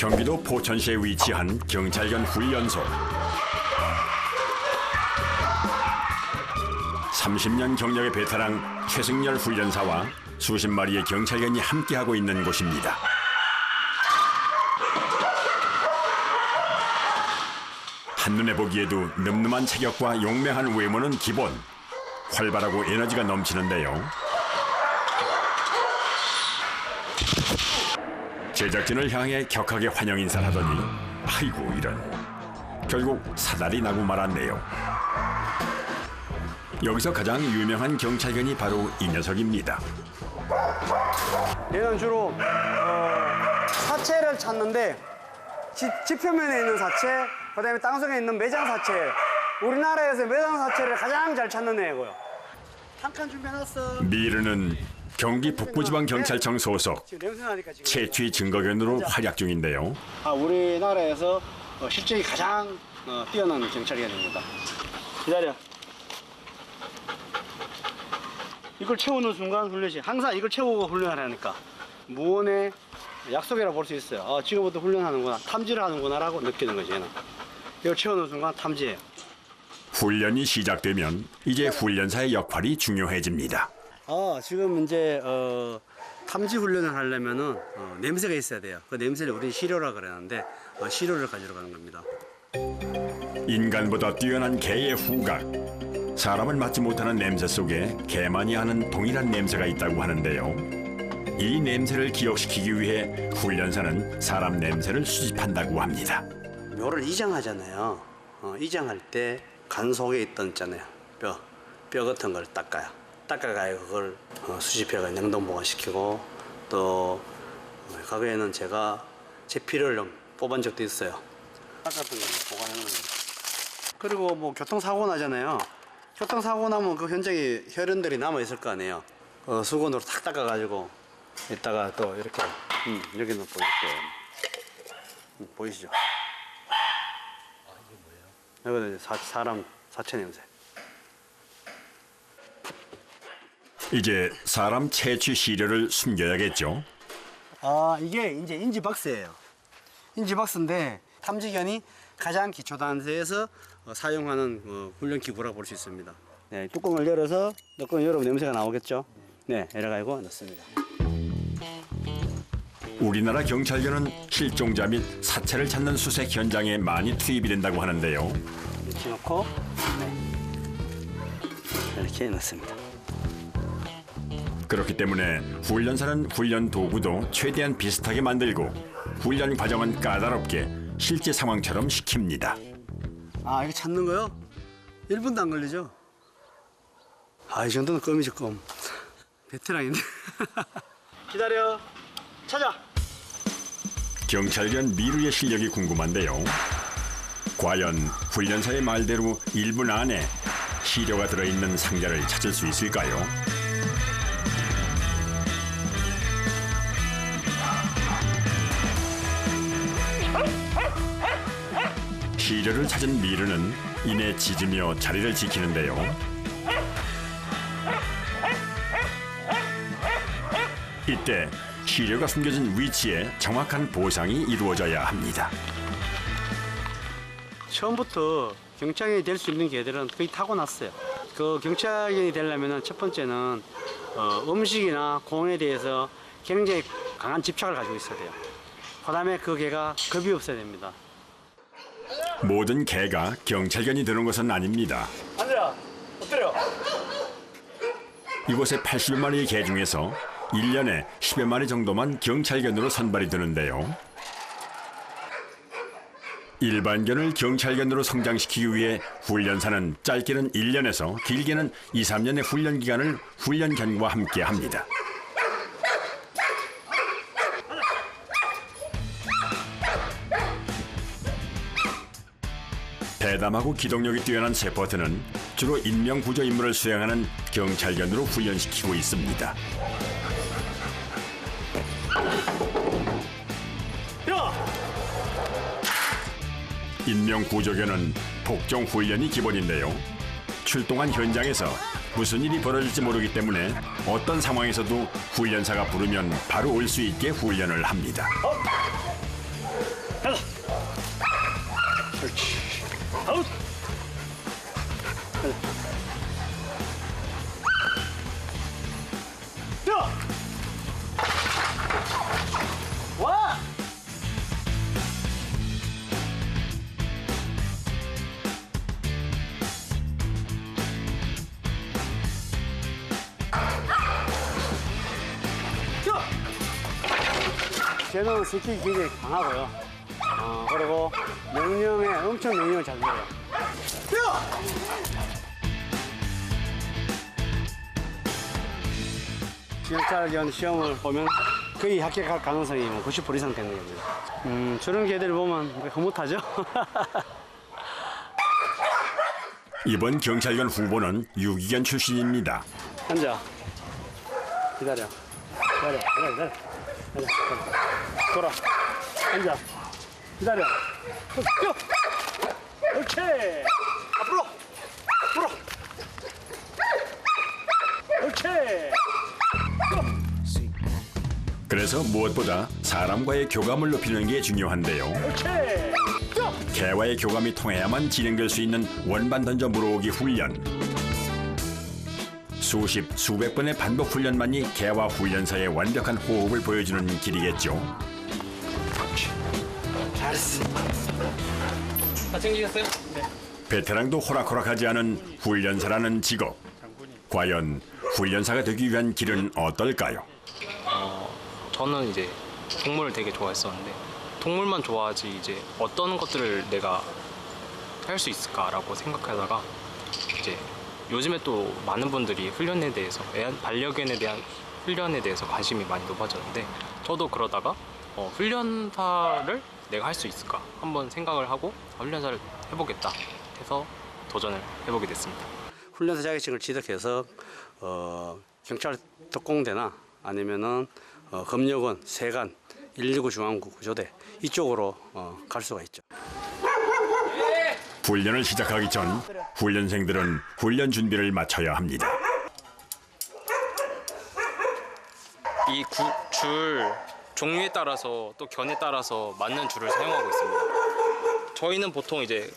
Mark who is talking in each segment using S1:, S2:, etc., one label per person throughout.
S1: 경기도 포천시에 위치한 경찰견 훈련소. 30년 경력의 베테랑 최승열 훈련사와 수십 마리의 경찰견이 함께하고 있는 곳입니다. 한눈에 보기에도 늠름한 체격과 용맹한 외모는 기본. 활발하고 에너지가 넘치는데요. 제작진을 향해 격하게 환영 인사를 하더니 아이고 이런. 결국 사달이 나고 말았네요. 여기서 가장 유명한 경찰견이 바로 이 녀석입니다.
S2: 얘는 주로 사체를 찾는데 지표면에 있는 사체, 그다음에 땅속에 있는 매장 사체. 우리나라에서 매장 사체를 가장 잘 찾는 애고요. 한 칸 준비해놨어.
S1: 미르는 경기 북부지방경찰청 소속 채취 증거견으로 활약 중인데요.
S2: 우리나라에서 실력이 가장 뛰어난 경찰견입니다. 기다려. 이걸 채우는 순간 훈련이 항상 이걸 채우고 훈련하라니까 무언의 약속이라고 볼 수 있어요. 지금부터 훈련하는구나, 탐지를 하는구나라고 느끼는 거지. 얘는 이걸 채우는 순간 탐지해요.
S1: 훈련이 시작되면 이제 훈련사의 역할이 중요해집니다.
S2: 지금 이제 탐지 훈련을 하려면은 냄새가 있어야 돼요. 그 냄새를 우리 시료라 그러는데 시료를 가지러 가는 겁니다.
S1: 인간보다 뛰어난 개의 후각. 사람을 맡지 못하는 냄새 속에 개만이 하는 동일한 냄새가 있다고 하는데요. 이 냄새를 기억시키기 위해 훈련사는 사람 냄새를 수집한다고 합니다.
S2: 묘를 이장하잖아요. 이장할 때 간 속에 있잖아요. 뼈 같은 걸 닦아가요. 그걸 수집해가 냉동 보관시키고 또 과거에는 제가 제 피를 좀 뽑은 적도 있어요. 같은 걸 보관하는 거예요. 그리고 뭐 교통사고 나잖아요. 교통사고 나면 그 현장에 혈흔들이 남아 있을 거 아니에요. 수건으로 탁 닦아가지고 이따가 또 이렇게 여기는 보일게요. 보이시죠? 여기는 사람 사체 냄새.
S1: 이제 사람 채취 시료를 숨겨야겠죠.
S2: 이게 이제 인지박스예요. 인지박스인데 탐지견이 가장 기초 단계에서 사용하는 훈련 기구라고 볼 수 있습니다. 네, 뚜껑을 열어서 뚜껑을 열어보면 냄새가 나오겠죠. 네, 내려가고 넣습니다.
S1: 우리나라 경찰견은 실종자 및 사체를 찾는 수색 현장에 많이 투입이 된다고 하는데요.
S2: 이렇게 넣고 이렇게 넣습니다.
S1: 그렇기 때문에 훈련사는 훈련 도구도 최대한 비슷하게 만들고 훈련 과정은 까다롭게 실제 상황처럼 시킵니다.
S2: 이거 찾는 거요? 1분도 안 걸리죠? 이 정도는 껌이죠, 껌. 베테랑인데. 기다려. 찾아.
S1: 경찰견 미르의 실력이 궁금한데요. 과연 훈련사의 말대로 1분 안에 시료가 들어있는 상자를 찾을 수 있을까요? 시료를 찾은 미르는 이내 짖으며 자리를 지키는데요. 이때 시료가 숨겨진 위치에 정확한 보상이 이루어져야 합니다.
S2: 처음부터 경찰견이 될 수 있는 개들은 거의 타고났어요. 그 경찰견이 되려면 첫 번째는 음식이나 공에 대해서 굉장히 강한 집착을 가지고 있어야 돼요. 그다음에 그 개가 겁이 없어야 됩니다.
S1: 모든 개가 경찰견이 되는 것은 아닙니다.
S2: 앉아, 엎드려.
S1: 이곳의 80여 마리의 개 중에서 1년에 10여 마리 정도만 경찰견으로 선발이 되는데요. 일반견을 경찰견으로 성장시키기 위해 훈련사는 짧게는 1년에서 길게는 2, 3년의 훈련 기간을 훈련견과 함께 합니다. 대담하고 기동력이 뛰어난 세포트는 주로 인명 구조 임무를 수행하는 경찰견으로 훈련시키고 있습니다. 인명 구조견은 복종 훈련이 기본인데요. 출동한 현장에서 무슨 일이 벌어질지 모르기 때문에 어떤 상황에서도 훈련사가 부르면 바로 올 수 있게 훈련을 합니다.
S2: 가자. 그렇지. 아웃. 가자. 뛰어. 와. 쟤는 스킬이 굉장히 강하고요. 그리고 명령에 엄청 명령을 잘 들어요. 경찰관 시험을 보면 거의 합격할 가능성이 90% 이상 되는 겁니다. 저런 개들 보면 흐뭇하죠?
S1: 이번 경찰관 후보는 유기견 출신입니다.
S2: 앉아. 기다려. 기다려. 돌아. 앉아. 기다려. 뛰어. 옳지. 앞으로. 돌아. 옳지.
S1: 그래서 무엇보다 사람과의 교감을 높이는 게 중요한데요.
S2: 옳지. 뛰어.
S1: 개와의 교감이 통해야만 진행될 수 있는 원반 던져 물어오기 훈련. 수십, 수백 번의 반복 훈련만이 개와 훈련사의 완벽한 호흡을 보여주는 길이겠죠.
S2: 잘했어.
S3: 다 챙기셨어요? 네.
S1: 베테랑도 호락호락하지 않은 훈련사라는 직업. 과연 훈련사가 되기 위한 길은 어떨까요?
S3: 저는 이제 동물을 되게 좋아했었는데 동물만 좋아하지 이제 어떤 것들을 내가 할 수 있을까라고 생각하다가 이제 요즘에 또 많은 분들이 훈련에 대해서 반려견에 대한 훈련에 대해서 관심이 많이 높아졌는데 저도 그러다가 훈련사를 내가 할 수 있을까 한번 생각을 하고 훈련사를 해보겠다 해서 도전을 해보게 됐습니다.
S2: 훈련사 자격증을 취득해서 경찰 특공대나 아니면은 검역원, 세관, 119 중앙구조대 이쪽으로 갈 수가 있죠.
S1: 훈련을 시작하기 전 훈련생들은 훈련 준비를 마쳐야 합니다.
S3: 이 줄 종류에 따라서 또 견에 따라서 맞는 줄을 사용하고 있습니다. 저희는 보통 이제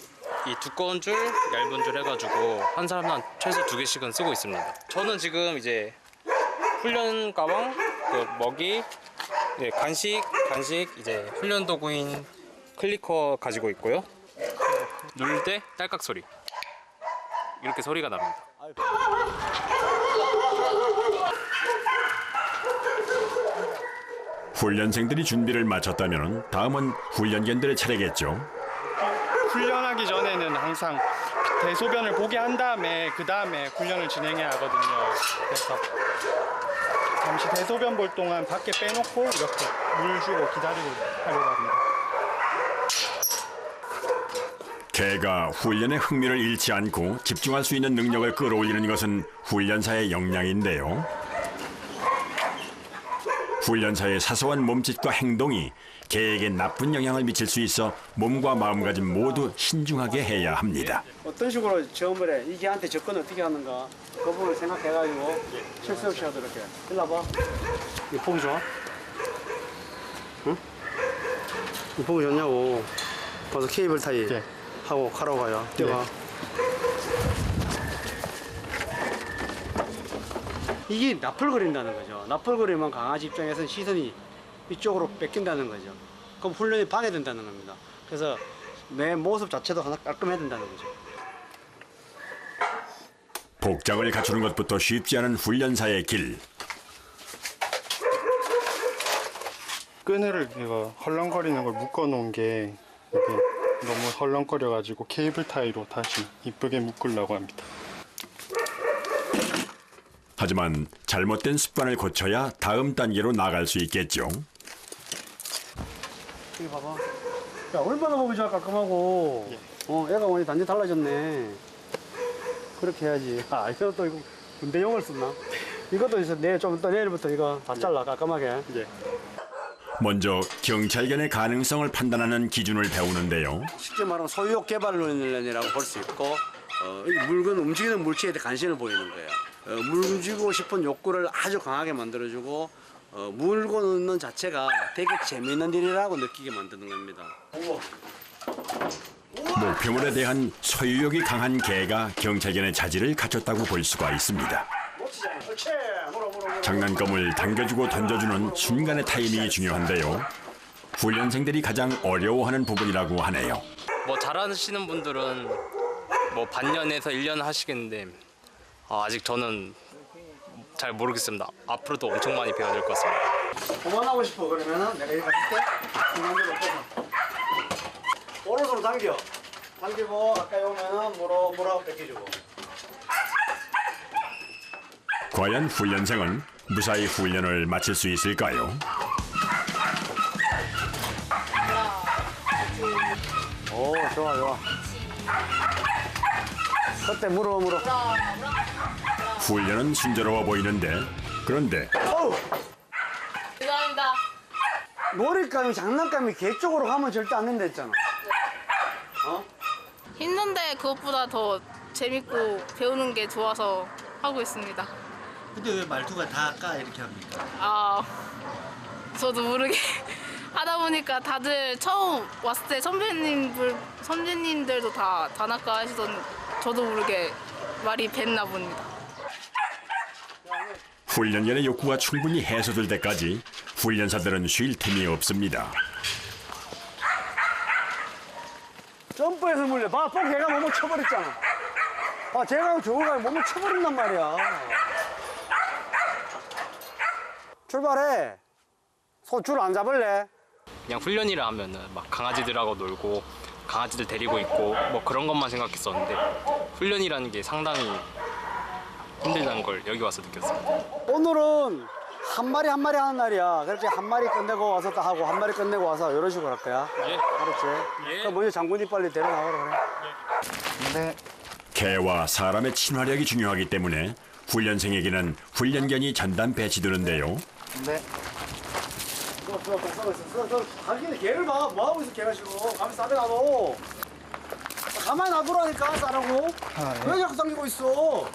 S3: 이 두꺼운 줄, 얇은 줄 해가지고 한 사람당 최소 2개씩은 쓰고 있습니다. 저는 지금 이제 훈련 가방, 그 먹이, 네, 간식 이제 훈련 도구인 클리커 가지고 있고요. 누를 때 딸깍 소리 이렇게 소리가 납니다.
S1: 훈련생들이 준비를 마쳤다면 다음은 훈련견들의 차례겠죠.
S4: 훈련하기 전에는 항상 대소변을 보게 한 다음에 그 다음에 훈련을 진행해야 하거든요. 그래서 잠시 대소변 볼 동안 밖에 빼놓고 이렇게 물 주고 기다리고 하려고 합니다.
S1: 개가 훈련의 흥미를 잃지 않고 집중할 수 있는 능력을 끌어올리는 것은 훈련사의 역량인데요. 훈련사의 사소한 몸짓과 행동이 개에게 나쁜 영향을 미칠 수 있어 몸과 마음가짐 모두 신중하게 해야 합니다.
S2: 어떤 식으로 저번에 이 개한테 접근을 어떻게 하는가 그 부분을 생각해가지고 실수 없이 하도록 해. 일로 와봐. 이거 보기 좋아? 응? 이거 보기 좋냐고. 벌써 케이블 타이
S4: 네.
S2: 하고 가라고 가요. 뛰어가. 이게 나풀거린다는 거죠. 나풀거리면 강아지 입장에서는 시선이 이쪽으로 뺏긴다는 거죠. 그럼 훈련이 방해된다는 겁니다. 그래서 내 모습 자체도 하나 깔끔해야 된다는 거죠.
S1: 복장을 갖추는 것부터 쉽지 않은 훈련사의 길.
S4: 끈을 이거 헐렁거리는 걸 묶어 놓은 게 이게 너무 헐렁거려가지고 케이블 타이로 다시 이쁘게 묶으려고 합니다.
S1: 하지만 잘못된 습관을 고쳐야 다음 단계로 나갈 수 있겠죠.
S2: 여기 봐봐. 야, 얼마나 보기 좋아, 깔끔하고. 애가 오늘 단지 달라졌네. 그렇게 해야지. 아, 이거 또 이거 군대용을 썼나? 이것도 이제 내일부터 이거 다 잘라, 깔끔하게.
S4: 예.
S1: 먼저 경찰견의 가능성을 판단하는 기준을 배우는데요.
S2: 쉽게 말하면 소유욕 개발 훈련이라고 볼 수 있고, 이 물건 움직이는 물체에 대해 관심을 보이는 거예요. 움직이고 싶은 욕구를 아주 강하게 만들어주고, 물고 넣는 자체가 되게 재미있는 일이라고 느끼게 만드는 겁니다.
S1: 목표물에 대한 소유욕이 강한 개가 경찰견의 자질을 갖췄다고 볼 수가 있습니다. 장난감을 당겨주고 던져주는 순간의 타이밍이 중요한데요. 훈련생들이 가장 어려워하는 부분이라고 하네요.
S3: 뭐 잘하시는 분들은 뭐 반년에서 1년 하시겠는데 아직 저는 잘 모르겠습니다. 앞으로도 엄청 많이 배워야 될 것 같습니다.
S2: 그만하고 싶어 그러면은 내가 이거 할 때 중간으로 뻗어. 오른손으로 당기고 가까이 오면은 물하고 뺏겨주고.
S1: 과연 훈련생은 무사히 훈련을 마칠 수 있을까요?
S2: 오 좋아. 그때 물어.
S1: 훈련은 순조로워 보이는데 그런데
S2: 어우
S5: 죄송합니다.
S2: 놀잇감이 장난감이 개 쪽으로 가면 절대 안 된다 했잖아.
S5: 힘든데 그것보다 더 재밌고 배우는 게 좋아서 하고 있습니다.
S6: 근데 왜 말투가 다 아까 이렇게 합니까?
S5: 저도 모르게 하다 보니까 다들 처음 왔을 때 선배님들도 다 다나카 하시던 저도 모르게 말이 뱄나 봅니다.
S1: 훈련견의 욕구가 충분히 해소될 때까지 훈련사들은 쉴 틈이 없습니다.
S2: 점프해서 물려. 봐, 걔가 몸을 쳐버렸잖아. 쟤가 저거가 몸을 쳐버린단 말이야. 출발해. 줄 안 잡을래?
S3: 그냥 훈련이라 하면은 막 강아지들하고 놀고 강아지들 데리고 있고 뭐 그런 것만 생각했었는데 훈련이라는 게 상당히 힘들다는 걸 여기 와서 느꼈습니다.
S2: 오늘은 한 마리 하는 날이야. 그렇지 한 마리 끝내고 와서 또 하고 한 마리 끝내고 와서 이런 식으로 할 거야.
S3: 예.
S2: 알았지?
S3: 예.
S2: 그럼 먼저 장군이 빨리 데려나가라 그래.
S6: 네.
S1: 개와 사람의 친화력이 중요하기 때문에 훈련생에게는 훈련견이 전담 배치되는데요.
S6: 네.
S2: 써. 가기는 개를 봐. 뭐 하고 있어 개가 지금. 가만히 싸대 놔둬. 가만히 놔두라니까 싸라고. 왜 자꾸 당기고 있어?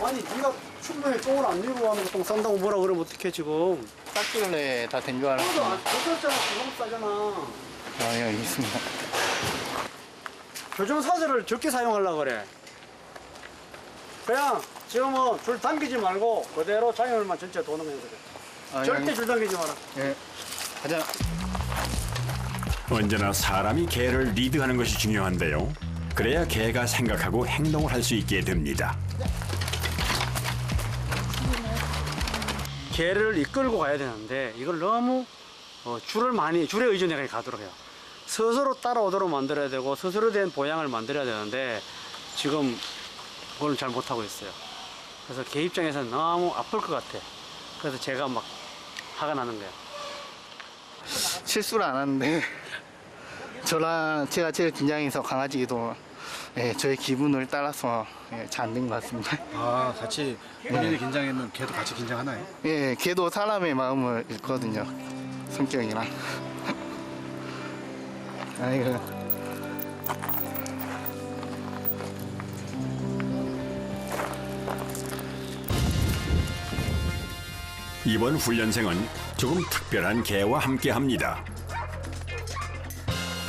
S2: 아니 네가 충분히 똥을 안 밀고 하면서 똥 싼다고 뭐라 그러면 어떡해 지금.
S6: 쌌길래 다 된 줄 알았어요.
S2: 너도 안 줬잖아. 그거 싸잖아.
S6: 예, 알겠습니다.
S2: 교정 사슬을 적게 사용하려고 그래. 그냥 지금은 줄 당기지 말고 그대로 장애물만 전체 도는 거야. 절대 줄 당기지 마라.
S6: 예. 가자.
S1: 언제나 사람이 개를 리드하는 것이 중요한데요. 그래야 개가 생각하고 행동을 할 수 있게 됩니다.
S2: 개를 이끌고 가야 되는데 이걸 너무 줄에 의존해 가도록 해요. 스스로 따라오도록 만들어야 되고 스스로 된 보양을 만들어야 되는데 지금 그걸 잘 못하고 있어요. 그래서 개 입장에서는 너무 아플 것 같아. 그래서 제가 막 화가 나는 거야.
S6: 실수를 안 하는데 제가 제일 긴장해서 강아지도 저의 기분을 따라서 잘 안 된 것 같습니다.
S7: 아, 같이 본인이 긴장했는 걔도 같이 긴장하나요?
S6: 예, 걔도 사람의 마음을 읽거든요. 성격이랑. 아이고.
S1: 이번 훈련생은 조금 특별한 개와 함께합니다.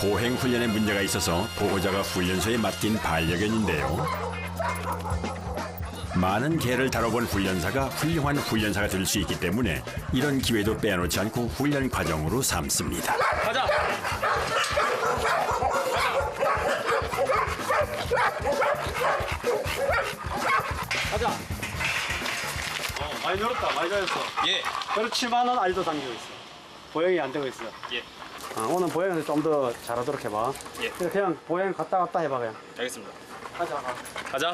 S1: 보행 훈련에 문제가 있어서 보호자가 훈련소에 맡긴 반려견인데요. 많은 개를 다뤄본 훈련사가 훌륭한 훈련사가 될 수 있기 때문에 이런 기회도 빼놓지 않고 훈련 과정으로 삼습니다.
S3: 가자.
S2: 가자. 많이 늘었다. 많이 잘했어.
S3: 예.
S2: 그렇지만은 아직도 당기고 있어. 보행이 안 되고 있어.
S3: 예.
S2: 오늘 보행을 좀 더 잘하도록 해봐.
S3: 예.
S2: 그냥 보행 갔다 해봐 그냥.
S3: 알겠습니다.
S2: 가자.
S3: 가자.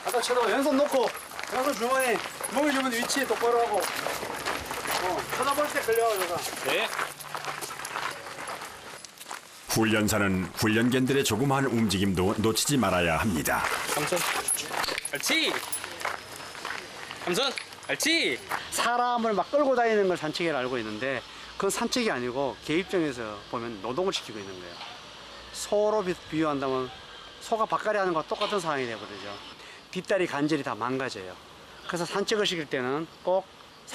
S2: 갖다 쳐다봐. 왼손 놓고 왼손 주머니 먹이 주면 위치 똑바로 하고 쳐다볼 때 걸려가지고.
S3: 네.
S1: 훈련사는 훈련견들의 조그마한 움직임도 놓치지 말아야 합니다.
S3: 삼촌. 알지. 삼촌. 알지.
S2: 사람을 막 끌고 다니는 걸 산책이라 알고 있는데 그건 산책이 아니고 개 입장에서 보면 노동을 시키고 있는 거예요. 소로 비유한다면 소가 밭갈이 하는 거와 똑같은 상황이 되거든요. 뒷다리 관절이 다 망가져요. 그래서 산책을 시킬 때는 꼭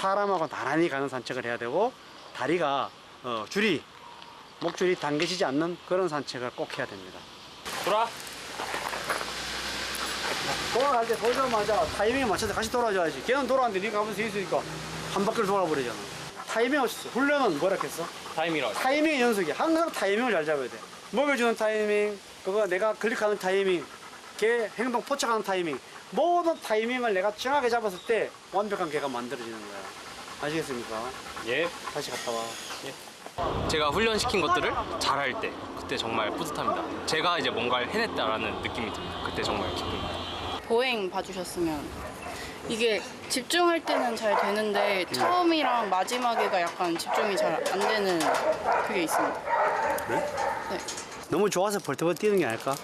S2: 사람하고 나란히 가는 산책을 해야 되고 다리가 목줄이 당겨지지 않는 그런 산책을 꼭 해야 됩니다. 돌아갈 때 돌자마자 타이밍에 맞춰서 같이 돌아줘야지. 걔는 돌아왔는데 네가 가면서 있으니까 한 바퀴를 돌아버리잖아. 타이밍 없었어. 훈련은 뭐라 했어?
S3: 타임이라고.
S2: 타이밍의 연속이. 항상 타이밍을 잘 잡아야 돼. 먹여주는 타이밍, 그거 내가 클릭하는 타이밍, 걔 행동 포착하는 타이밍, 모든 타이밍을 내가 정확하게 잡았을 때 완벽한 개가 만들어지는 거야. 아시겠습니까?
S3: 예.
S2: 다시 갔다 와.
S3: 제가 훈련시킨 것들을 잘할 때 그때 정말 뿌듯합니다. 제가 이제 뭔가를 해냈다라는 느낌이 듭니다. 그때 정말 기쁩니다.
S8: 보행 봐주셨으면 이게 집중할 때는 잘 되는데 처음이랑 마지막에가 약간 집중이 잘 안 되는 그게 있습니다.
S2: 너무 좋아서 벌떡벌떡 뛰는 게 아닐까?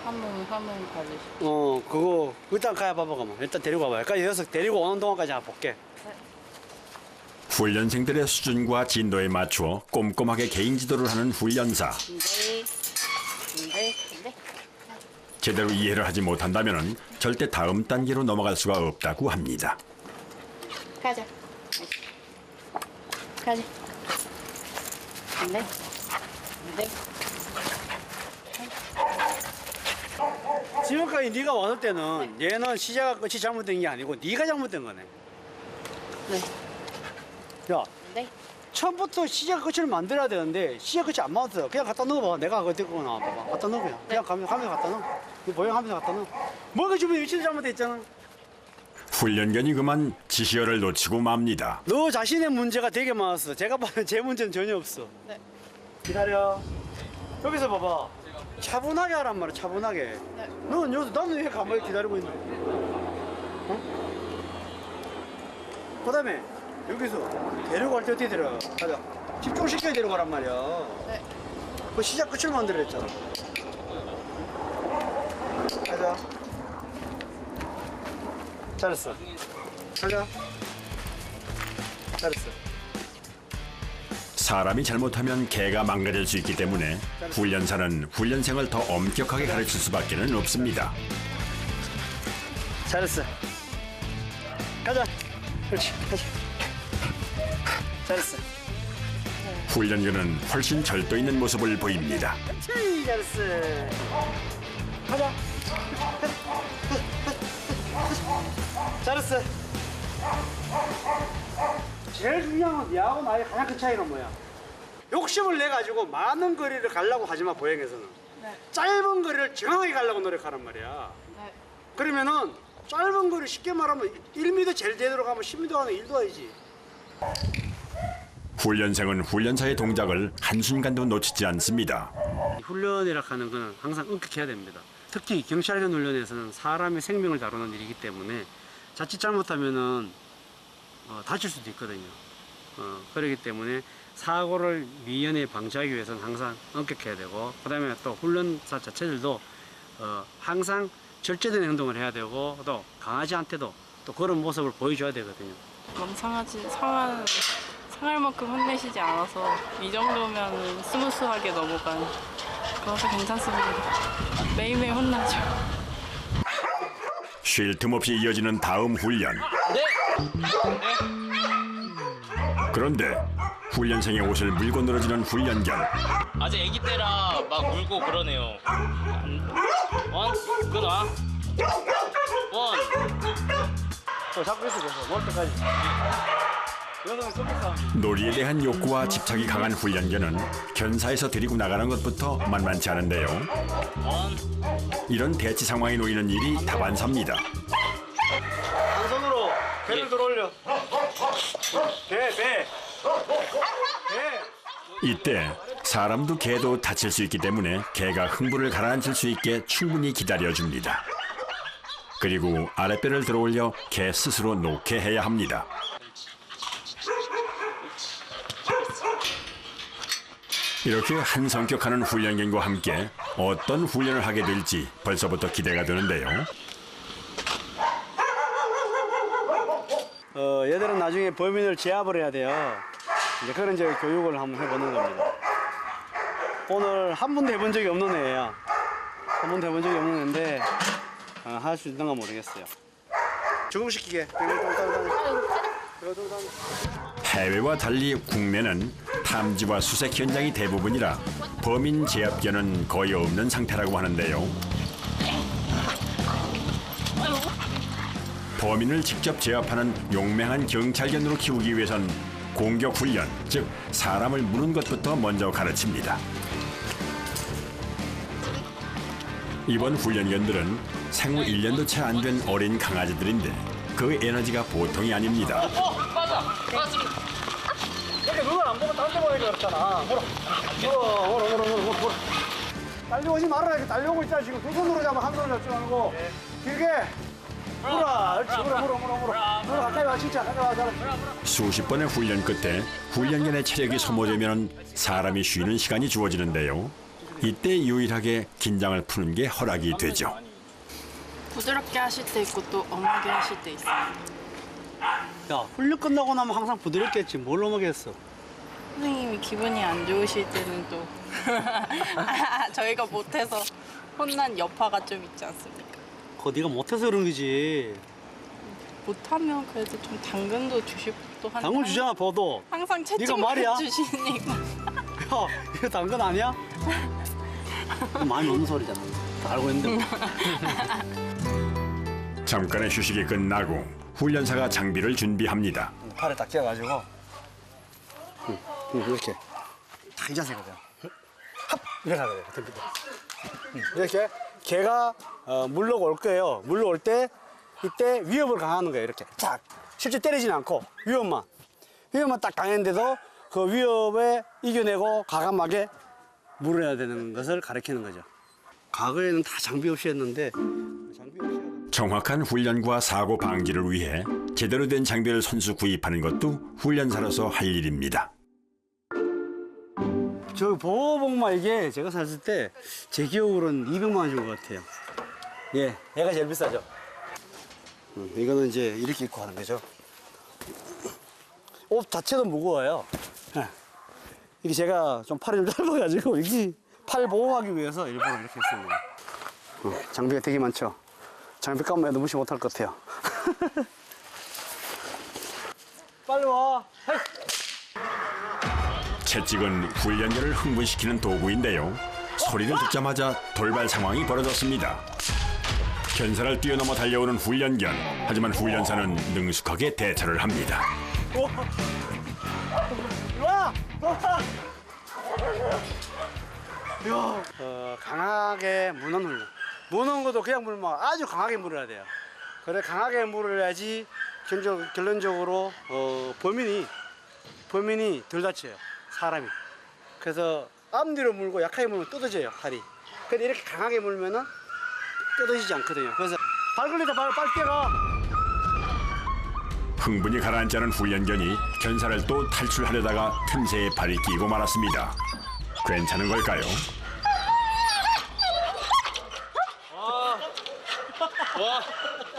S8: 한번 봐주시죠.
S2: 그거 일단 가야 봐봐. 가면 일단 데리고 와봐. 여기까지 녀석 데리고 오는 동안까지 한번 볼게.
S1: 훈련생들의 수준과 진도에 맞추어 꼼꼼하게 개인 지도를 하는 훈련사.
S8: 근데
S1: 제대로 이해를 하지 못한다면 절대 다음 단계로 넘어갈 수가 없다고 합니다.
S8: 가자. 근데
S2: 지금까지 네가 왔을 때는 얘는 시작과 끝이 잘못된 게 아니고 네가 잘못된 거네.
S8: 네.
S2: 야,
S8: 네.
S2: 처음부터 시작 끝을 만들어야 되는데 시작 끝이 안 맞았어. 그냥 갖다 넣어봐. 내가 그거 데리고 나와봐봐. 갖다 넣어 그냥 가면서 갖다 넣어. 네 보행하면서 갖다 넣어. 먹여주면 위치도 잘못됐잖아.
S1: 훈련견이 그만 지시어를 놓치고 맙니다.
S2: 너 자신의 문제가 되게 많았어. 제가 봐도 제 문제는 전혀 없어.
S8: 네.
S2: 기다려. 여기서 봐봐. 차분하게 하란 말이야. 차분하게.
S8: 네.
S2: 넌 여기서 나는 왜 가만히 기다리고 있는데? 그다음에 여기서 데리고 갈 때 어떻게 데려가? 가자. 집중시켜야 데려가란 말이야.
S8: 네.
S2: 그 시작 끝을 만들어 했잖아. 가자. 잘했어. 가자. 잘했어.
S1: 사람이 잘못하면 개가 망가질 수 있기 때문에 훈련사는 훈련생을 더 엄격하게 가르칠 수밖에는 없습니다.
S2: 잘했어. 가자. 그렇지. 가자. 잘했어.
S1: 훈련견은 훨씬 절도 있는 모습을 보입니다.
S2: 그렇지. 잘했어. 가자. 잘했어. 제일 중요한 건 얘하고 나의 가장 큰 차이는 뭐야? 욕심을 내 가지고 많은 거리를 가려고 하지만 보행에서는
S8: 네.
S2: 짧은 거리를 정확하게 가려고 노력하란 말이야.
S8: 네.
S2: 그러면은 짧은 거리 쉽게 말하면 1m 제일 제대로 가면 10m 가는 1도 아니지.
S1: 훈련생은 훈련사의 동작을 한순간도 놓치지 않습니다.
S2: 훈련이라 하는 거는 항상 엄격해야 됩니다. 특히 경찰관 훈련에서는 사람의 생명을 다루는 일이기 때문에 자칫 잘못하면은 다칠 수도 있거든요. 그렇기 때문에 사고를 미연에 방지하기 위해서는 항상 엄격해야 되고, 그다음에 또 훈련사 자체들도 항상 절제된 행동을 해야 되고, 또 강아지한테도 또 그런 모습을 보여줘야 되거든요.
S8: 너무 상할 만큼 혼내시지 않아서 이 정도면 스무스하게 넘어간 그래서 괜찮습니다. 매일매일 혼나죠.
S1: 쉴 틈 없이 이어지는 다음 훈련. 그런데 훈련생의 옷을 물고 늘어지는 훈련견.
S3: 아직 애기 때라 막 울고 그러네요. 원, 끊어. 원.
S2: 잡고 있어 계속 먹을 때까지. 이거는 끔찍함.
S1: 놀이에 대한 욕구와 집착이 강한 훈련견은 견사에서 데리고 나가는 것부터 만만치 않은데요. 이런 대치 상황에 놓이는 일이 다반사입니다.
S2: 한 손으로 배를 들어올려. 배.
S1: 이때 사람도 개도 다칠 수 있기 때문에 개가 흥분을 가라앉힐 수 있게 충분히 기다려줍니다. 그리고 아랫배를 들어올려 개 스스로 놓게 해야 합니다. 이렇게 한 성격하는 훈련견과 함께 어떤 훈련을 하게 될지 벌써부터 기대가 되는데요.
S2: 얘들은 나중에 범인을 제압을 해야 돼요. 이제 그런 이제 교육을 한번 해보는 겁니다. 오늘 한 번도 해본 적이 없는 애예요. 한 번도 해본 적이 없는 애인데 할 수 있는가 모르겠어요. 적응시키게.
S1: 해외와 달리 국내는 탐지와 수색 현장이 대부분이라 범인 제압견은 거의 없는 상태라고 하는데요. 범인을 직접 제압하는 용맹한 경찰견으로 키우기 위해선 공격 훈련, 즉 사람을 무는 것부터 먼저 가르칩니다. 이번 훈련견들은 생후 1년도 채 안 된 어린 강아지들인데 그 에너지가 보통이 아닙니다.
S7: 이렇게 눈을 안 보고 딴 데 보니까 그렇잖아. 물어. 달려오지 말아라. 이렇게 달려오고 있잖아. 지금 두 손으로 잡아, 한 손으로 잡지 말고. 길게. 물어. 옳지. 물어. 가까이 와, 진짜. 가까이 와.
S1: 수십 번의 훈련 끝에 훈련견의 체력이 소모되면 사람이 쉬는 시간이 주어지는데요. 이때 유일하게 긴장을 푸는 게 허락이 되죠.
S8: 부드럽게 하실 때 있고 또 엄하게 하실 때 있어요.
S2: 야, 훈련 끝나고 나면 항상 부드럽게 했지. 뭘 넘어겠어.
S8: 선생님이 기분이 안 좋으실 때는 또 저희가 못해서 혼난 여파가 좀 있지 않습니까?
S2: 그거 네가 못해서 그런 거지.
S8: 못하면 그래도 좀 당근도 주시고 또
S2: 당근 주잖아, 보도.
S8: 항상
S2: 네가
S8: 채찍만
S2: 말이야?
S8: 주시니까.
S2: 야, 이거 당근 아니야? 많이 먹는 소리잖아. 다 알고 있는데.
S1: 잠깐의 휴식이 끝나고 훈련사가 장비를 준비합니다.
S2: 팔을 딱 끼워가지고. 이렇게. 딱 이 자세거든. 합! 이렇게 하거든. 이렇게. 개가 물러올 거예요. 물러올 때 이때 위협을 강하는 거예요. 이렇게. 쫙. 실제 때리지는 않고 위협만 딱 강했는데도 그 위협에 이겨내고 과감하게 물어야 되는 것을 가르치는 거죠. 과거에는 다 장비 없이 했는데 장비 없이
S1: 정확한 훈련과 사고 방지를 위해 제대로 된 장비를 손수 구입하는 것도 훈련사로서 할 일입니다.
S2: 저 보호복마 이게 제가 샀을 때 제 기억으로는 200만 원 준 것 같아요. 예, 얘가 제일 비싸죠. 이거는 이제 이렇게 입고 하는 거죠. 옷 자체도 무거워요. 예. 이게 제가 좀 팔이 좀 짧아가지고 여기 팔 보호하기 위해서 일부러 이렇게 했습니다. 장비가 되게 많죠. 장비값만 해도 무시 못할 것 같아요. 빨리 와. 헤이.
S1: 채찍은 훈련견을 흥분시키는 도구인데요. 소리를 듣자마자 돌발 상황이 벌어졌습니다. 견사를 뛰어넘어 달려오는 훈련견. 하지만 훈련사는 능숙하게 대처를 합니다.
S2: 와! 강하게 무는 훈련. 무는 것도 그냥 물면 아주 강하게 물어야 돼요. 그래 강하게 물어야지 결론적으로 범인이 덜 다쳐요. 사람이. 그래서 앞뒤로 물고 약하게 물면 뜯어져요, 팔이. 근데 이렇게 강하게 물면은 뜯어지지 않거든요. 그래서 발 걸리다 발 뛰어가.
S1: 흥분이 가라앉지 않은 훈련견이 견사를 또 탈출하려다가 틈새에 발이 끼고 말았습니다. 괜찮은 걸까요?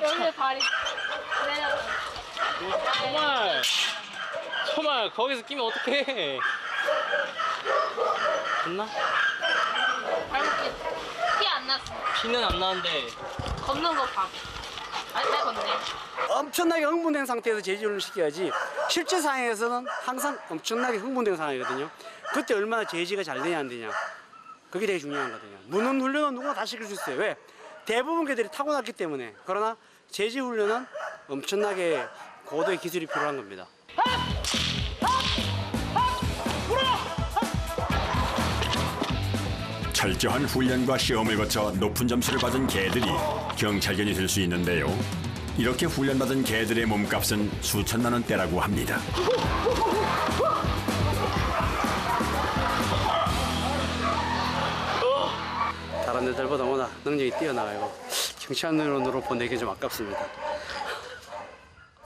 S5: 여기 발이 내려.
S3: 정말 거기서 끼면 어떡해. 됐나?
S5: 발목이 피 안 났어.
S3: 피는 안 나는데.
S5: 걷는 거 봐. 잘 걷네.
S2: 엄청나게 흥분된 상태에서 제지훈련을 시켜야지 실제 상황에서는 항상 엄청나게 흥분된 상황이거든요. 그때 얼마나 제지가 잘 되냐 안 되냐 그게 되게 중요한 거거든요. 무는 훈련은 누구나 다 시킬 수 있어요. 왜? 대부분 개들이 타고났기 때문에. 그러나 제지 훈련은 엄청나게 고도의 기술이 필요한 겁니다.
S1: 철저한 훈련과 시험을 거쳐 높은 점수를 받은 개들이 경찰견이 될 수 있는데요. 이렇게 훈련받은 개들의 몸값은 수천만 원대라고 합니다.
S2: 다른 애들보다 워낙 능력이 뛰어나가고 경찰관으로 보내기 좀 아깝습니다.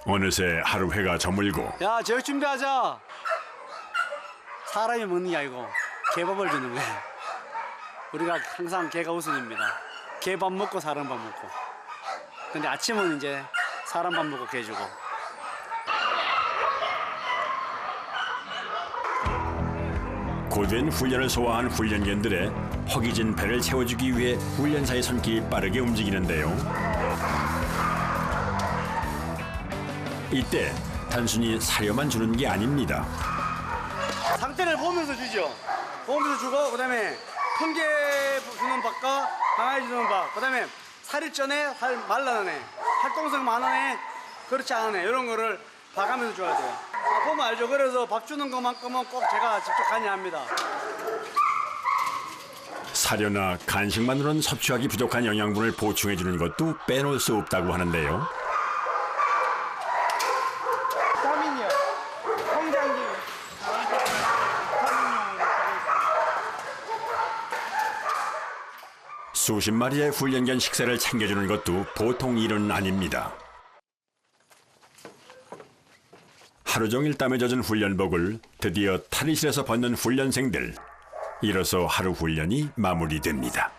S1: 어느새 하루 해가 저물고
S2: 야, 저녁 준비하자. 사람이 먹는 게 아니고 개밥을 주는 거예요. 우리가 항상 개가 우선입니다. 개 밥 먹고 사람 밥 먹고. 근데 아침은 이제 사람 밥 먹고 개 주고.
S1: 고된 훈련을 소화한 훈련견들의 허기진 배를 채워주기 위해 훈련사의 손길이 빠르게 움직이는데요. 이때 단순히 사료만 주는 게 아닙니다.
S2: 상태를 보면서 주죠. 보면서 주고 그다음에 큰 게 주는 밥과 강하게 주는 밥, 그다음에 살이 쪄네, 살 말라는 애, 활동성 많은 애, 그렇지 않은 애 이런 거를 봐가면서 줘야 돼요. 보면 알죠. 그래서 밥 주는 것만큼은 꼭 제가 직접 관여합니다.
S1: 사료나 간식만으로는 섭취하기 부족한 영양분을 보충해 주는 것도 빼놓을 수 없다고 하는데요.
S4: 비타민이요. 성장기.
S1: 수십 마리의 훈련견 식사를 챙겨주는 것도 보통 일은 아닙니다. 하루 종일 땀에 젖은 훈련복을 드디어 탈의실에서 벗는 훈련생들. 이로써 하루 훈련이 마무리됩니다.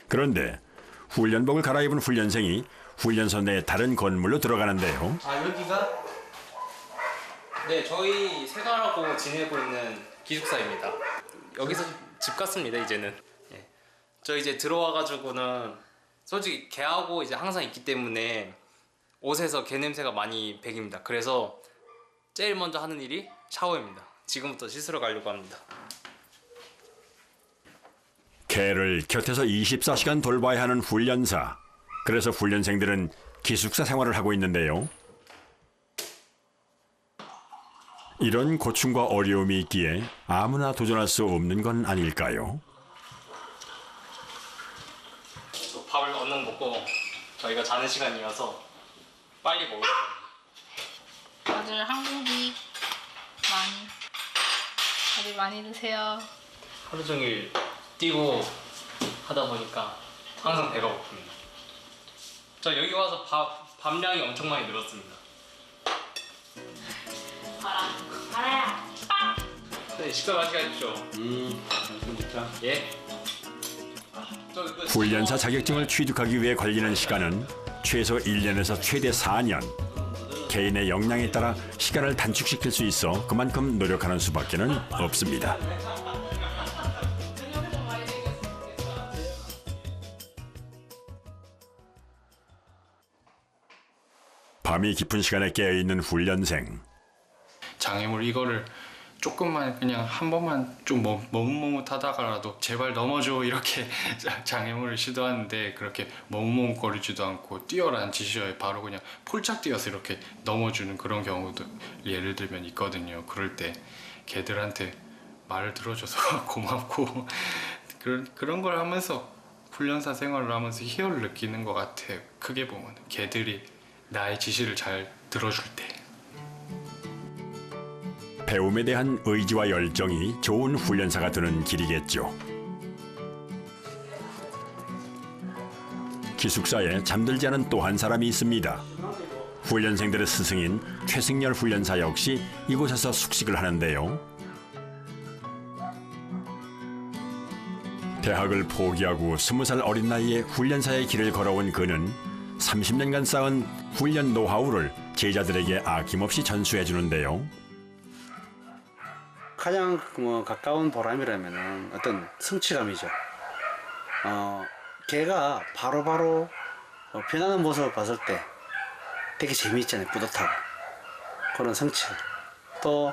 S1: 그런데 훈련복을 갈아입은 훈련생이 훈련소 내 다른 건물로 들어가는데요.
S3: 아 여기가? 네 저희 생활하고 지내고 있는 기숙사입니다. 여기서 집 같습니다 이제는. 예. 저 이제 들어와가지고는 솔직히 개하고 이제 항상 있기 때문에 옷에서 개 냄새가 많이 배깁니다. 그래서 제일 먼저 하는 일이 샤워입니다. 지금부터 씻으러 가려고 합니다.
S1: 개를 곁에서 24시간 돌봐야 하는 훈련사. 그래서 훈련생들은 기숙사 생활을 하고 있는데요. 이런 고충과 어려움이 있기에 아무나 도전할 수 없는 건 아닐까요?
S3: 밥을 얼른 먹고 저희가 자는 시간이어서 빨리 먹어야 돼요.
S5: 다들 한 공기 다들 많이 드세요.
S3: 하루 종일 뛰고 하다 보니까 항상 배가 고픕니다. 저 여기 와서 밥량이 엄청 많이 늘었습니다.
S5: 알아야.
S3: 네, 식사 맛있게 하십시오.
S2: 진짜.
S3: 예.
S1: 훈련사 자격증을 취득하기 위해 걸리는 시간은 최소 1년에서 최대 4년. 개인의 역량에 따라 시간을 단축시킬 수 있어 그만큼 노력하는 수밖에는 없습니다. 밤이 깊은 시간에 깨어있는 훈련생.
S9: 장애물 이거를 조금만 그냥 한 번만 좀 머뭇머뭇하다가라도 제발 넘어줘 이렇게 장애물을 시도하는데 그렇게 머뭇머뭇거리지도 않고 뛰어라는 지시어에 바로 그냥 폴짝 뛰어서 이렇게 넘어주는 그런 경우도 예를 들면 있거든요. 그럴 때 개들한테 말을 들어줘서 고맙고 그런 걸 하면서 훈련사 생활을 하면서 희열을 느끼는 것 같아요. 크게 보면 개들이 나의 지시를 잘 들어줄 때.
S1: 배움에 대한 의지와 열정이 좋은 훈련사가 되는 길이겠죠. 기숙사에 잠들지 않은 또 한 사람이 있습니다. 훈련생들의 스승인 최승열 훈련사 역시 이곳에서 숙식을 하는데요. 대학을 포기하고 20살 어린 나이에 훈련사의 길을 걸어온 그는 30년간 쌓은 훈련 노하우를 제자들에게 아낌없이 전수해 주는데요.
S2: 가장 가까운 보람이라면 어떤 성취감이죠. 개가 바로바로 변하는 모습을 봤을 때 되게 재미있잖아요. 뿌듯하고 그런 성취감. 또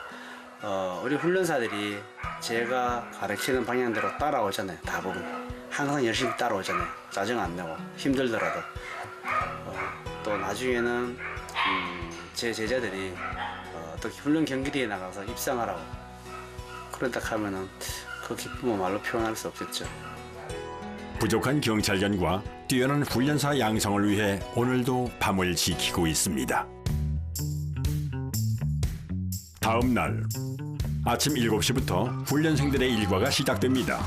S2: 우리 훈련사들이 제가 가르치는 방향대로 따라오잖아요. 대부분 항상 열심히 따라오잖아요. 짜증 안 내고 힘들더라도. 또 나중에는 제 제자들이 또 훈련 경기대에 나가서 입상하라고 그런다 하면은 그 기쁨은 말로 표현할 수 없겠죠.
S1: 부족한 경찰견과 뛰어난 훈련사 양성을 위해 오늘도 밤을 지키고 있습니다. 다음 날 아침 7시부터 훈련생들의 일과가 시작됩니다.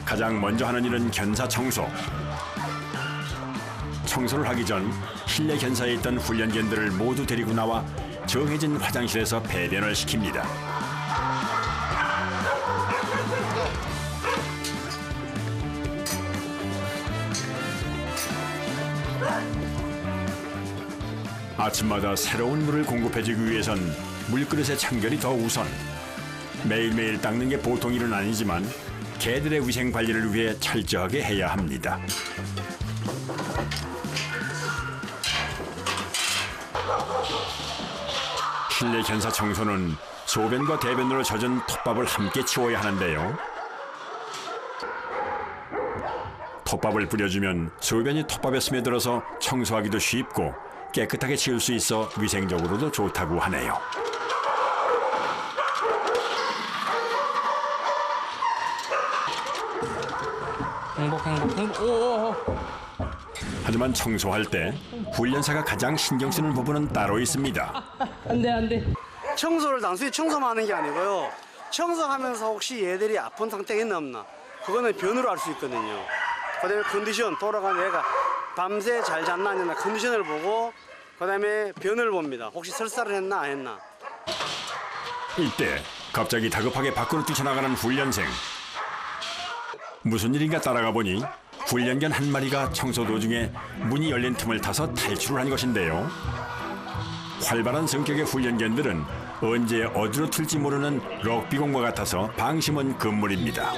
S1: 가장 먼저 하는 일은 견사 청소. 청소를 하기 전 실내 견사에 있던 훈련견들을 모두 데리고 나와 정해진 화장실에서 배변을 시킵니다. 아침마다 새로운 물을 공급해주기 위해선 물그릇의 청결이 더 우선. 매일매일 닦는 게 보통 일은 아니지만 개들의 위생 관리를 위해 철저하게 해야 합니다. 실내 견사 청소는 소변과 대변으로 젖은 톱밥을 함께 치워야 하는데요. 톱밥을 뿌려주면 소변이 톱밥에 스며들어서 청소하기도 쉽고 깨끗하게 치울 수 있어 위생적으로도 좋다고 하네요.
S3: 행복. 오.
S1: 하지만 청소할 때 훈련사가 가장 신경 쓰는 부분은 따로 있습니다.
S3: 안 돼.
S2: 청소를 단순히 청소만 하는 게 아니고요. 청소하면서 혹시 얘들이 아픈 상태가 있나 없나 그거는 변으로 알 수 있거든요. 그다음에 컨디션 돌아가는 애가 밤새 잘 잤나 안 잤나 컨디션을 보고 그다음에 변을 봅니다. 혹시 설사를 했나 안 했나.
S1: 이때 갑자기 다급하게 밖으로 뛰쳐나가는 훈련생. 무슨 일인가 따라가 보니 훈련견 한 마리가 청소 도중에 문이 열린 틈을 타서 탈출을 한 것인데요. 활발한 성격의 훈련견들은 언제 어디로 튈지 모르는 럭비공과 같아서 방심은 금물입니다.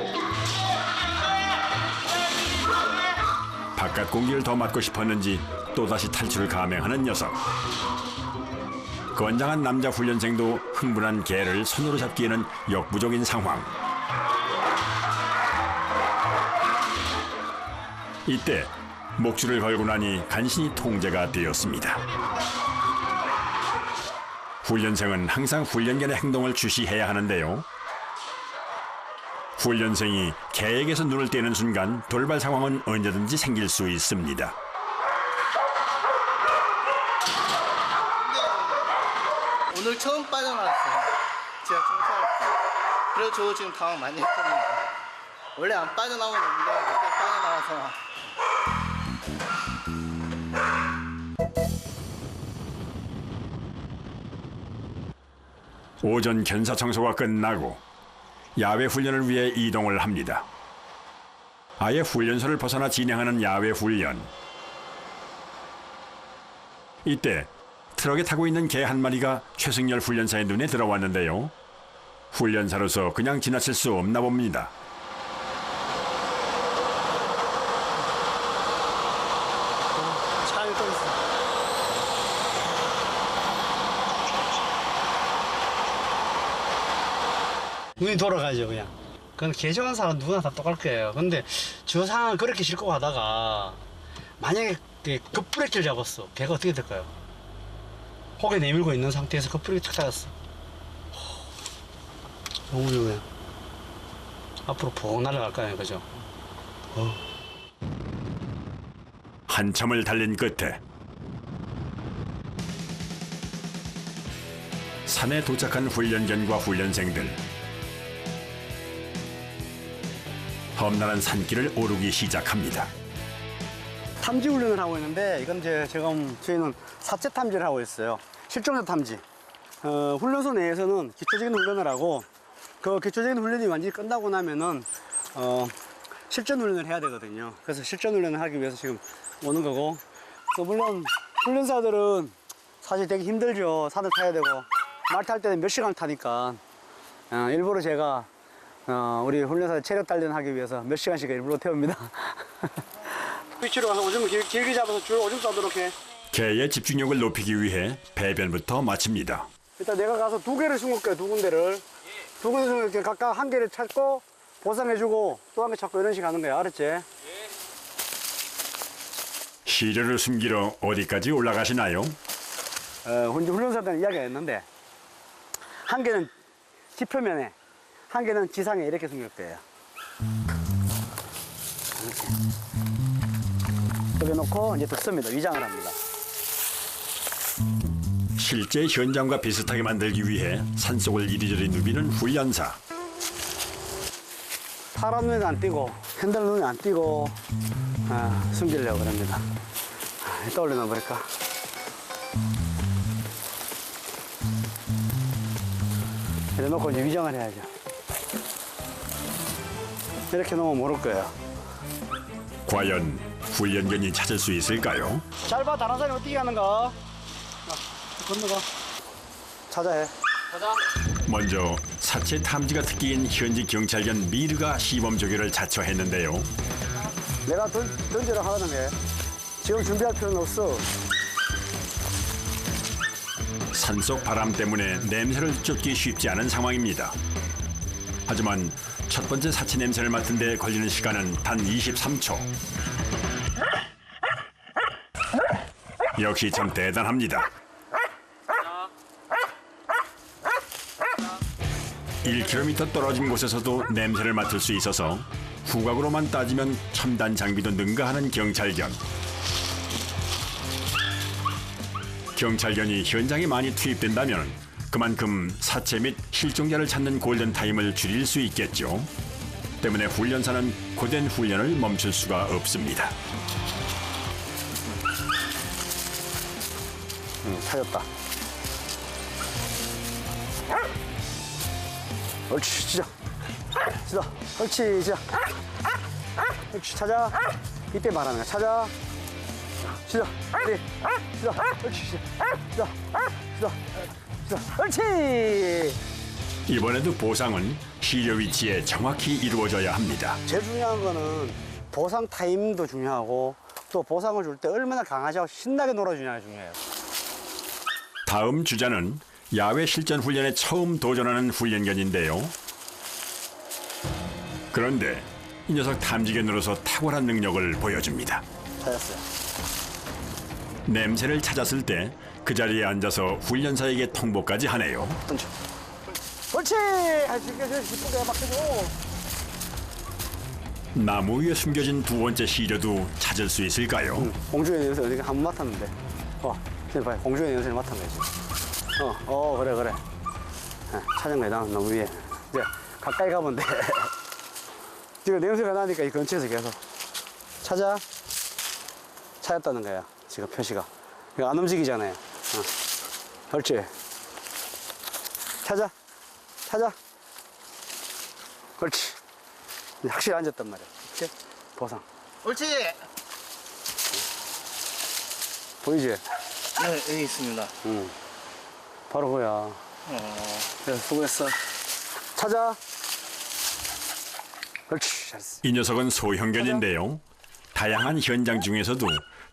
S1: 바깥 공기를 더 맡고 싶었는지 또다시 탈출을 감행하는 녀석. 건장한 남자 훈련생도 흥분한 개를 손으로 잡기에는 역부족인 상황. 이때 목줄을 걸고 나니 간신히 통제가 되었습니다. 훈련생은 항상 훈련견의 행동을 주시해야 하는데요. 훈련생이 개에게서 눈을 떼는 순간 돌발 상황은 언제든지 생길 수 있습니다.
S6: 오늘 처음 빠져나왔어요. 제가 청소할 때. 그래서 저 지금 당황 많이 했거든요. 원래 안 빠져나오는데 그때 빠져나와서.
S1: 오전 견사 청소가 끝나고 야외 훈련을 위해 이동을 합니다. 아예 훈련소를 벗어나 진행하는 야외 훈련. 이때 트럭에 타고 있는 개 한 마리가 최승열 훈련사의 눈에 들어왔는데요. 훈련사로서 그냥 지나칠 수 없나 봅니다.
S2: 차 안에 또 있어. 눈이 돌아가죠 그냥. 그건 개 좋아하는 사람 누구나 다 똑같을 거예요. 근데 저 상황을 그렇게 싣고 가다가 만약에 급브레이크를 잡았어. 개가 어떻게 될까요? 혹에 내밀고 있는 상태에서 급브레이크 탁 잡았어. 너무 위험해요. 앞으로 푹 날아갈 거예요, 그죠?
S1: 한참을 달린 끝에 산에 도착한 훈련견과 훈련생들. 험난한 산길을 오르기 시작합니다.
S2: 탐지 훈련을 하고 있는데 이건 이제 지금 저희는 사체 탐지를 하고 있어요. 실종자 탐지. 훈련소 내에서는 기초적인 훈련을 하고 그 기초적인 훈련이 완전히 끝나고 나면은 실전 훈련을 해야 되거든요. 그래서 실전 훈련을 하기 위해서 지금 오는 거고 또 물론 훈련사들은 사실 되게 힘들죠. 산을 타야 되고 말 탈 때는 몇 시간 타니까 일부러 제가 우리 훈련사들 체력 단련하기 위해서 몇 시간씩 일부러 태웁니다. 위치로 가서 오줌을 길게 잡아서 줄 오줌 싸도록 해.
S1: 개의 집중력을 높이기 위해 배변부터 마칩니다.
S2: 일단 내가 가서 2개를 숨길게요. 2군데를. 2군데 숨길게 각각 1개를 찾고 보상해주고 또 1개 찾고 이런 식으로 하는 거야. 알았지?
S1: 시료를 숨기러 어디까지 올라가시나요?
S2: 훈련사들은 이야기가 있는데 1개는 지표면에 1개는 지상에 이렇게 숨길 거예요. 이렇게 놓고 이제 덮습니다. 위장을 합니다.
S1: 실제 현장과 비슷하게 만들기 위해 산속을 이리저리 누비는 훈련사.
S2: 사람 눈에 안 띄고 핸들 눈에 안 띄고 숨기려고 그럽니다. 이따 올려놔버릴까? 이래 놓고 이제 위장을 해야죠. 이렇게 놓으면 모를 거예요.
S1: 과연 훈련견이 찾을 수 있을까요?
S2: 잘 봐, 다른 사람이 어떻게 하는가? 건너가. 찾아해.
S1: 먼저 사체 탐지가 특기인 현지 경찰견 미르가 시범 조교를 자처했는데요.
S2: 내가 던지라 하는 게 지금 준비할 필요는 없어.
S1: 산속 바람 때문에 냄새를 쫓기 쉽지 않은 상황입니다. 하지만 첫 번째 사치 냄새를 맡은 데 걸리는 시간은 단 23초. 역시 참 대단합니다. 1km 떨어진 곳에서도 냄새를 맡을 수 있어서 후각으로만 따지면 첨단 장비도 능가하는 경찰견. 경찰견이 현장에 많이 투입된다면 그만큼 사체 및 실종자를 찾는 골든타임을 줄일 수 있겠죠. 때문에 훈련사는 고된 훈련을 멈출 수가 없습니다.
S7: 찾았다. 옳지, 진짜. 진짜. 옳지, 진짜. 옳지, 찾아. 이때 말하는 거야. 찾아. 진짜. 네. 진짜. 옳지, 진짜. 진짜. 진짜. 옳지.
S1: 이번에도 보상은 시료 위치에 정확히 이루어져야 합니다.
S7: 제일 중요한 거는 보상 타이밍도 중요하고 또 보상을 줄 때 얼마나 강아지하고 신나게 놀아주냐가 중요해요.
S1: 다음 주자는 야외 실전 훈련에 처음 도전하는 훈련견인데요. 그런데 이 녀석 탐지견으로서 탁월한 능력을 보여줍니다.
S7: 찾았어요.
S1: 냄새를 찾았을 때 그 자리에 앉아서 훈련사에게 통보까지 하네요.
S7: 던져. 옳지. 할 수 있게 기쁘게 막혀줘.
S1: 나무 위에 숨겨진 두 번째 시료도 찾을 수 있을까요?
S7: 공주의 냄새 어디가 한 번 맡았는데. 지금 봐요. 공주의 냄새를 맡은 거지. 그래, 그래. 찾은 거야, 너무 위에. 이제 가까이 가면 돼. 지금 냄새가 나니까 이 근처에서 계속 찾았다는 거야. 지금 표시가. 이거 안 움직이잖아요. 옳지. 찾아. 옳지. 확실히 앉았단 말이야. 이렇게 보상.
S6: 옳지.
S7: 보이지?
S6: 네, 여기 있습니다.
S7: 응. 바로 그거야. 그래, 수고했어. 찾아. 그렇지, 잘했어.
S1: 이 녀석은 소형견인데요. 다양한 현장 중에서도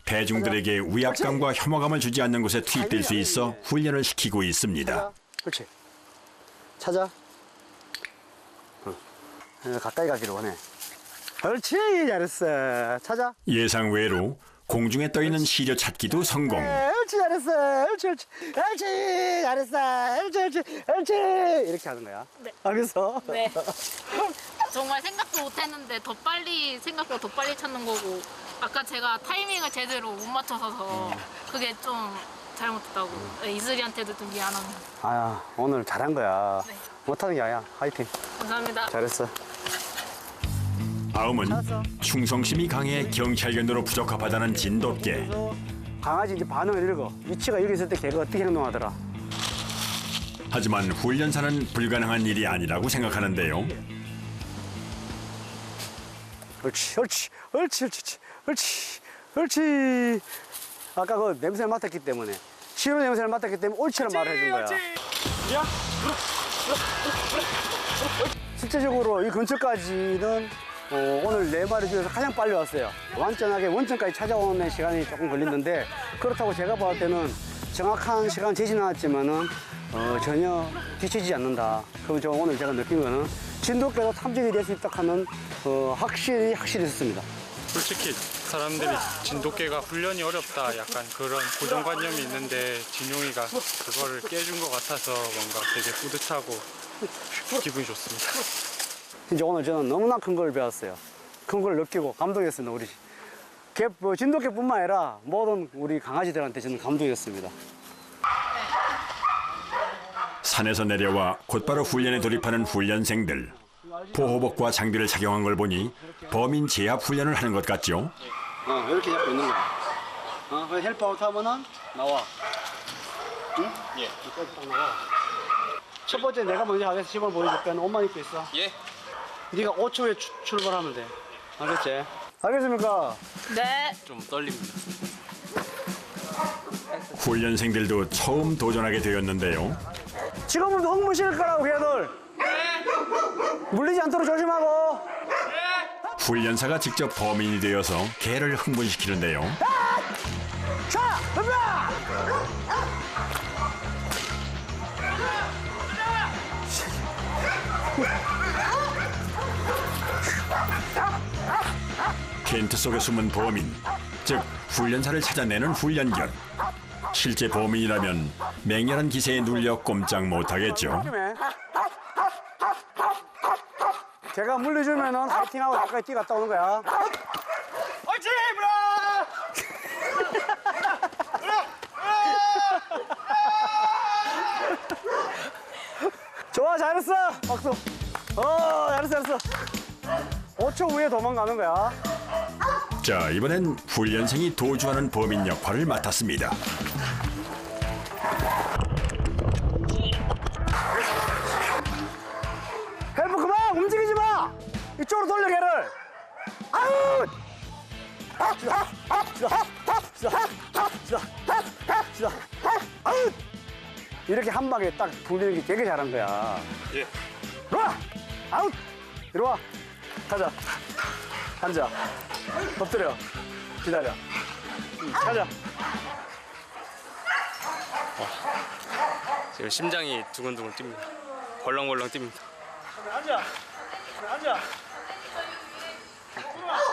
S1: 대중들에게 위압감과 혐오감을 주지 않는 곳에 투입될 수 있어 훈련을 시키고 있습니다.
S7: 그렇지. 찾아. 가까이 가기를 원해. 그렇지, 잘했어. 찾아.
S1: 예상 외로 공중에 떠있는 시료 찾기도 성공.
S7: 옳지, 잘했어. 옳지. 잘했어. 옳지. 이렇게 하는 거야.
S5: 네.
S7: 알겠어?
S5: 네. 정말 생각도 못했는데 생각보다 더 빨리 찾는 거고 아까 제가 타이밍을 제대로 못 맞춰서 그게 좀 잘못됐다고 이슬이한테도 좀 미안합니다.
S7: 아야, 오늘 잘한 거야.
S5: 네.
S7: 못하는 게 아니야. 화이팅.
S5: 감사합니다.
S7: 잘했어.
S1: 다음은 충성심이 강해 경찰견으로 부적합하다는 진돗개.
S7: 강아지 이제 반응을 읽어. 위치가 여기 있을 때 걔가 어떻게 행동하더라.
S1: 하지만 훈련사는 불가능한 일이 아니라고 생각하는데요.
S7: 옳지. 아까 그 냄새를 맡았기 때문에 시로 냄새를 맡았기 때문에 옳지란 말을 해준 거야. 실제적으로 이 근처까지는 오늘 4마리 중에서 가장 빨리 왔어요. 완전하게 원점까지 찾아오는 시간이 조금 걸렸는데 그렇다고 제가 봤을 때는 정확한 시간 재진 않았지만은 전혀 뒤처지지 않는다. 그럼 저 오늘 제가 느낀 거는 진돗개도 탐지기 될 수 있다 하는 확실히 있었습니다.
S4: 솔직히 사람들이 진돗개가 훈련이 어렵다 약간 그런 고정관념이 있는데 진용이가 그거를 깨준 것 같아서 뭔가 되게 뿌듯하고 기분이 좋습니다.
S7: 진짜 오늘 저는 너무나 큰 걸 배웠어요. 큰 걸 느끼고 감동했습니다. 우리 진돗개뿐만 아니라 모든 우리 강아지들한테 저는 감동이었습니다.
S1: 산에서 내려와 곧바로 훈련에 돌입하는 훈련생들. 보호복과 장비를 착용한 걸 보니 범인 제압 훈련을 하는 것 같죠?
S7: 이렇게 잡고 있는 거야. 그냥 헬프아웃 하면은 나와. 응?
S3: 예.
S7: 딱 나와. 첫 번째 내가 먼저 하겠어. 시범 보여줄게. 옷만 입고 있어.
S3: 예.
S7: 네가 5초에 출발하면 돼. 알겠지? 알겠습니까?
S5: 네.
S3: 좀 떨립니다.
S1: 훈련생들도 처음 도전하게 되었는데요.
S7: 지금부터 흥분시킬 거라고 걔들. 물리지 않도록 조심하고.
S1: 훈련사가 직접 범인이 되어서 개를 흥분시키는데요.
S7: 자, 덤벼!
S1: 텐트 속에 숨은 범인, 즉 훈련사를 찾아내는 훈련견. 실제 범인이라면 맹렬한 기세에 눌려 꼼짝 못하겠죠.
S7: 제가 물려주면은 파이팅하고 가까이 뛰어갔다 오는 거야.
S4: 화이팅!
S7: 좋아, 잘했어. 박수. 잘했어. 5초 후에 도망가는 거야.
S1: 자, 이번엔 훈련생이 도주하는 범인 역할을 맡았습니다.
S7: 헬프 그만, 움직이지 마. 이쪽으로 돌려 걔를. 아웃. 아웃. 이렇게 한 방에 딱 돌리는 게 되게 잘한 거야.
S3: 예.
S7: 이리 와. 아웃. 이리 와. 가자. 앉아. 엎드려. 기다려. 가자.
S3: 지금 심장이 두근두근 뜁니다. 벌렁벌렁 뜁니다.
S7: 앉아. 앉아.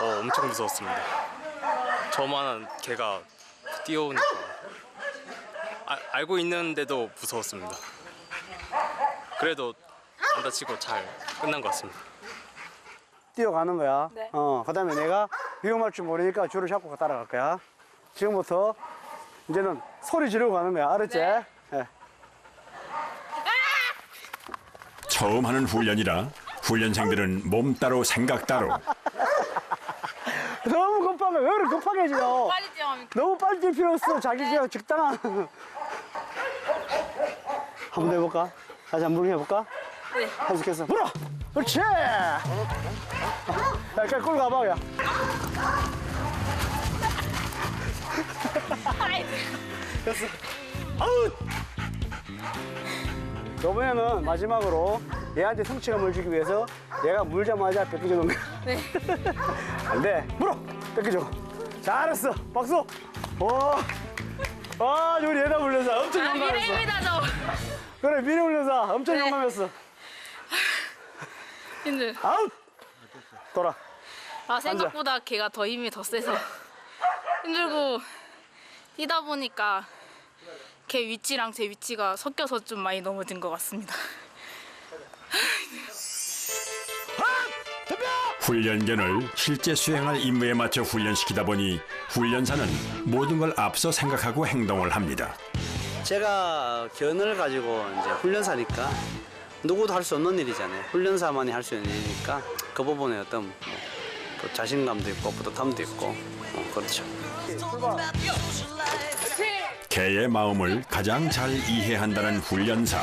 S3: 엄청 무서웠습니다. 저만한 개가 뛰어오니까 알고 있는데도 무서웠습니다. 그래도 안 다치고 잘 끝난 것 같습니다.
S7: 뛰어가는 거야.
S5: 네.
S7: 그다음에 내가 위험할 줄 모르니까 줄을 잡고 따라갈 거야. 지금부터 이제는 소리 지르고 가는 거야. 알았지?
S5: 네.
S7: 예.
S1: 처음 하는 훈련이라 훈련생들은 몸 따로 생각 따로.
S7: 너무 급하게 왜 이렇게 급하게 해지 너?
S5: 빨리 뛰어갑니까?
S7: 너무 빨리 뛸 필요 없어. 자기 그냥 적당한. 한번 더 해볼까? 다시 한번 해볼까?
S5: 네.
S7: 계속해서 불어. 그렇지. 야, 그냥 끌고 가봐 야. 됐어. 아웃. 이번에는 마지막으로 얘한테 성취감을 주기 위해서 얘가 물자마자 뺏겨줘 놓은 거야.
S5: 네.
S7: 안 돼. 물어. 뺏겨줘. 잘했어. 박수. 와, 우리 얘다 물려서 엄청 용감했어.
S5: 미래입니다, 저.
S7: 그래, 미래 물려서 엄청
S5: 네.
S7: 용감했어.
S5: 힘들.
S7: 아웃. 돌아.
S5: 생각보다 걔가 더 힘이 더 세서 힘들고 뛰다 보니까 걔 위치랑 제 위치가 섞여서 좀 많이 넘어진 것 같습니다.
S1: 훈련견을 실제 수행할 임무에 맞춰 훈련시키다 보니 훈련사는 모든 걸 앞서 생각하고 행동을 합니다.
S2: 제가 견을 가지고 이제 훈련사니까 누구도 할 수 없는 일이잖아요. 훈련사만이 할 수 있는 일이니까 그 부분에 어떤 그 자신감도 있고 뿌듯함도 있고 그렇죠.
S1: 개의 마음을 가장 잘 이해한다는 훈련사.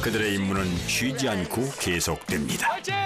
S1: 그들의 임무는 쉬지 않고 계속됩니다.
S4: 화이팅!